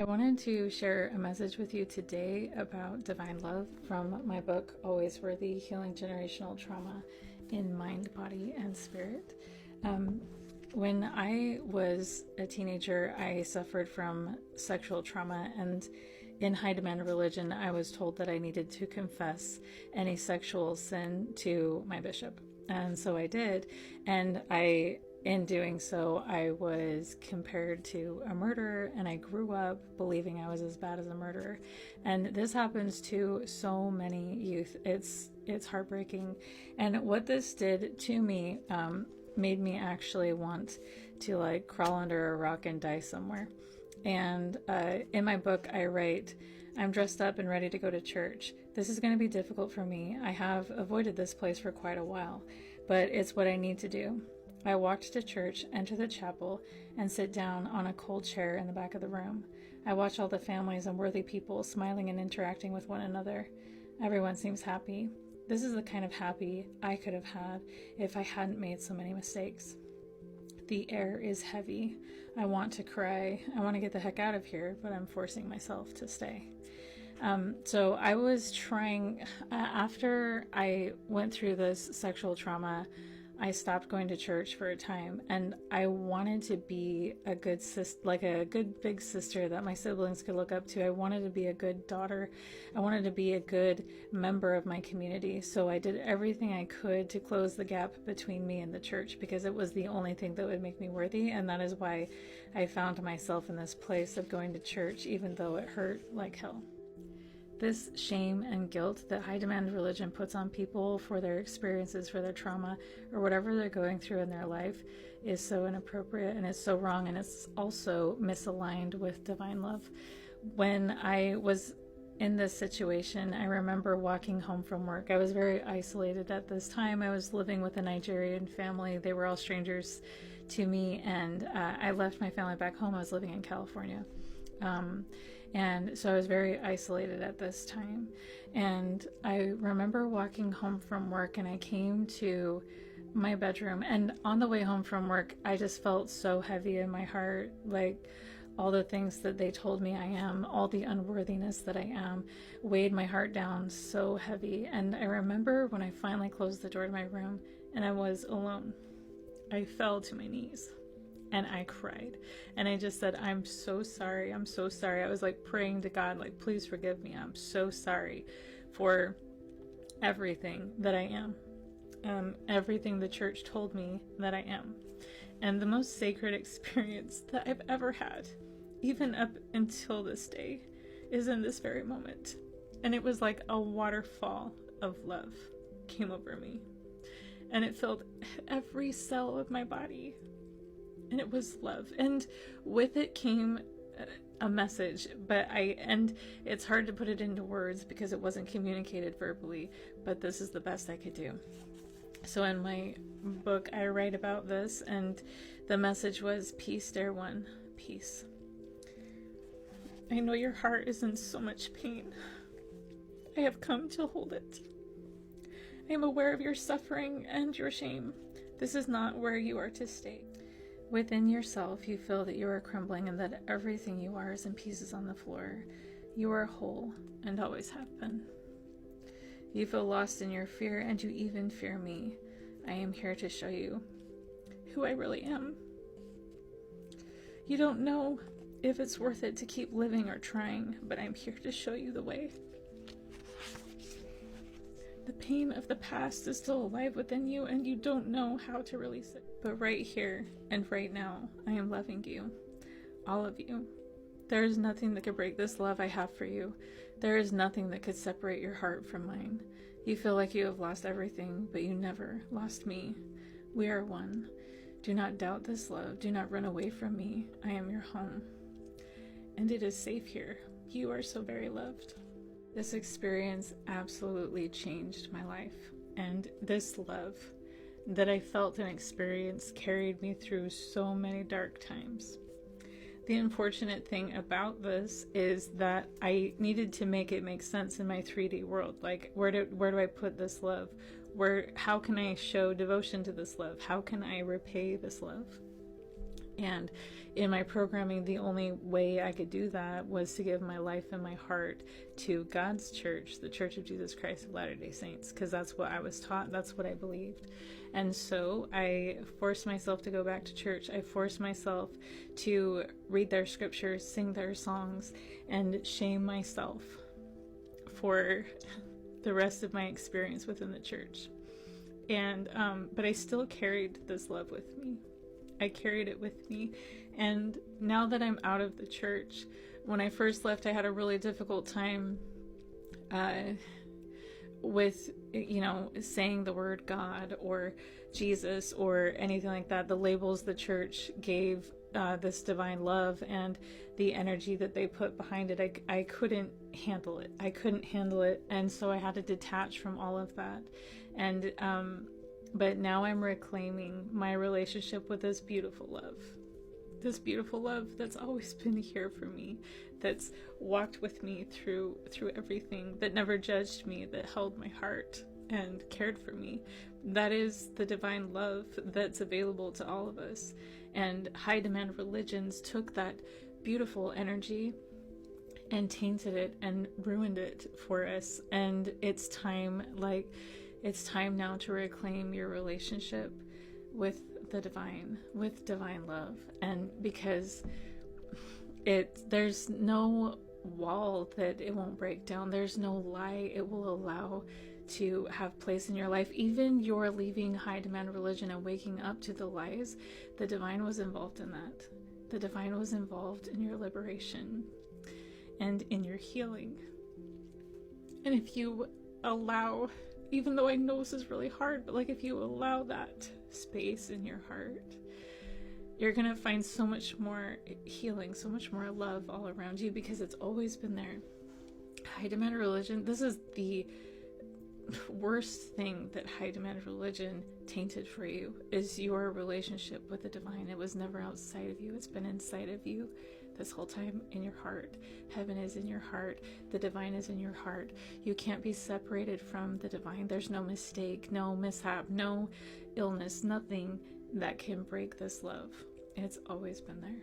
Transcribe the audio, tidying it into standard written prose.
I wanted to share a message with you today about divine love from my book, Always Worthy: Healing Generational Trauma in Mind, Body, and Spirit. When I was a teenager, I suffered from sexual trauma, and in high demand religion, I was told that I needed to confess any sexual sin to my bishop. And so I did. And in doing so, I was compared to a murderer, and I grew up believing I was as bad as a murderer. And this happens to so many youth. It's heartbreaking. And what this did to me, made me actually want to crawl under a rock and die somewhere. And in my book, I write, I'm dressed up and ready to go to church. This is going to be difficult for me. I have avoided this place for quite a while, but it's what I need to do. I walked to church, enter the chapel, and sit down on a cold chair in the back of the room. I watch all the families and worthy people smiling and interacting with one another. Everyone seems happy. This is the kind of happy I could have had if I hadn't made so many mistakes. The air is heavy. I want to cry. I want to get the heck out of here, but I'm forcing myself to stay. So I was trying, after I went through this sexual trauma, I stopped going to church for a time, and I wanted to be a good a good big sister that my siblings could look up to. I wanted to be a good daughter. I wanted to be a good member of my community. So I did everything I could to close the gap between me and the church, because it was the only thing that would make me worthy. And that is why I found myself in this place of going to church, even though it hurt like hell. This shame and guilt that high demand religion puts on people for their experiences, for their trauma, or whatever they're going through in their life is so inappropriate, and it's so wrong, and it's also misaligned with divine love. When I was in this situation, I remember walking home from work. I was very isolated at this time. I was living with a Nigerian family. They were all strangers to me, and I left my family back home. I was living in California. And so I was very isolated at this time. And I remember walking home from work, and I came to my bedroom, and on the way home from work, I just felt so heavy in my heart, like all the things that they told me I am, all the unworthiness that I am, weighed my heart down so heavy. And I remember when I finally closed the door to my room and I was alone, I fell to my knees. And I cried. And I just said, I'm so sorry. I'm so sorry. I was like praying to God, like, please forgive me. I'm so sorry for everything that I am. Everything the church told me that I am. And the most sacred experience that I've ever had, even up until this day, is in this very moment. And it was like a waterfall of love came over me. And it filled every cell of my body. And it was love. And with it came a message, and it's hard to put it into words because it wasn't communicated verbally, but this is the best I could do. So in my book, I write about this, and the message was, peace, dear one, peace. I know your heart is in so much pain. I have come to hold it. I am aware of your suffering and your shame. This is not where you are to stay. Within yourself, you feel that you are crumbling and that everything you are is in pieces on the floor. You are whole and always have been. You feel lost in your fear, and you even fear me. I am here to show you who I really am. You don't know if it's worth it to keep living or trying, but I'm here to show you the way. The pain of the past is still alive within you, and you don't know how to release it. But right here and right now, I am loving you. All of you. There is nothing that could break this love I have for you. There is nothing that could separate your heart from mine. You feel like you have lost everything, but you never lost me. We are one. Do not doubt this love. Do not run away from me. I am your home. And it is safe here. You are so very loved. This experience absolutely changed my life, and this love that I felt and experienced carried me through so many dark times. The unfortunate thing about this is that I needed to make it make sense in my 3D world. Like, where do I put this love? How can I show devotion to this love? How can I repay this love? And in my programming, the only way I could do that was to give my life and my heart to God's church, the Church of Jesus Christ of Latter-day Saints, because that's what I was taught, that's what I believed. And so I forced myself to go back to church. I forced myself to read their scriptures, sing their songs, and shame myself for the rest of my experience within the church. And but I still carried this love with me. I carried it with me. And now that I'm out of the church, when I first left, I had a really difficult time with, saying the word God or Jesus or anything like that. The labels the church gave this divine love and the energy that they put behind it, I couldn't handle it. I couldn't handle it. And so I had to detach from all of that. And but now I'm reclaiming my relationship with this beautiful love that's always been here for me, that's walked with me through everything, that never judged me, that held my heart and cared for me. That is the divine love that's available to all of us. And high demand religions took that beautiful energy and tainted it and ruined it for us. And it's time now to reclaim your relationship with the divine, with divine love. And because there's no wall that it won't break down. There's no lie it will allow to have place in your life. Even your leaving high demand religion and waking up to the lies, the divine was involved in that. The divine was involved in your liberation and in your healing. And if you allow, even though I know this is really hard, but if you allow that space in your heart, you're gonna find so much more healing, so much more love all around you, because it's always been there. High demand religion, this is the worst thing that high demand religion tainted for you, is your relationship with the divine. It was never outside of you. It's been inside of you this whole time, in your heart. Heaven is in your heart. The divine is in your heart. You can't be separated from the divine. There's no mistake, no mishap, no illness, nothing that can break this love. It's always been there.